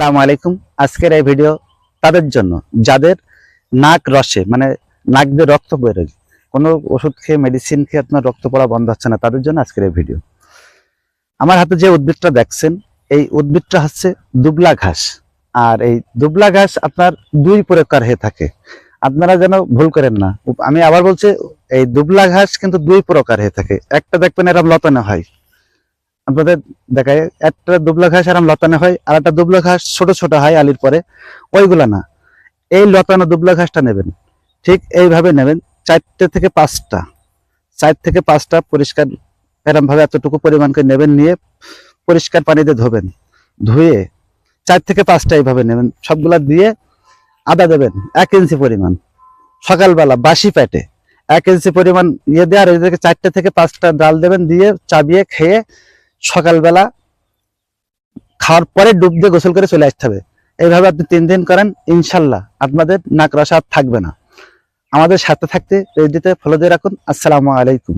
আসসালামু আলাইকুম। আজকের এই ভিডিও তাদের জন্য যাদের নাক রসে মানে নাক দিয়ে রক্ত বেরোয়, কোনো ওষুধ খেয়ে মেডিসিন খেয়ে আপনার রক্ত পড়া বন্ধ হচ্ছে না, তাদের জন্য আজকের এই ভিডিও। আমার হাতে যে উদ্ভিদটা দেখছেন, এই উদ্ভিদটা হচ্ছে দুবলা ঘাস। আর এই দুবলা ঘাস আপনার দুই প্রকার হয়ে থাকে, আপনারা যেন ভুল করেন না। আমি আবার বলছি, এই দুবলা ঘাস কিন্তু দুই প্রকার হয়ে থাকে। একটা দেখবেন এরকম লতানো হয়, আপনাদের দেখায় একটা দুবলা ঘাস আরাম লতানো হয়, আর একটা দুবলা ঘাস ছোট ছোট হয় আলির পরে, ওইগুলা না। এই লতানো দুবলা ঘাসটা নেবেন, ঠিক এইভাবে নেবেন, 4 থেকে 5টা পরিষ্কার এরম ভাবে এতটুকু পরিমাণকে নেবেন, নিয়ে পরিষ্কার পানিতে ধোবেন, ধুয়ে 4 থেকে 5টা এইভাবে নেবেন, সবগুলা দিয়ে আদা দেবেন 1 ইঞ্চি পরিমাণ, সকালবেলা বাসি পেটে 1 ইঞ্চি পরিমাণ ইয়ে দিয়ে, আর এদিকে 4 থেকে 5টা ডাল দেবেন, দিয়ে চাবিয়ে খেয়ে সকালবেলা খাওয়ার পরে ডুব দিয়ে গোসল করে চলে আসতে হবে। এইভাবে আপনি 3 দিন করেন, ইনশাল্লাহ আপনাদের নাক রসা আর থাকবে না। আমাদের সাথে থাকতে পেজটিতে ফলো দিয়ে রাখুন। আসসালামু আলাইকুম।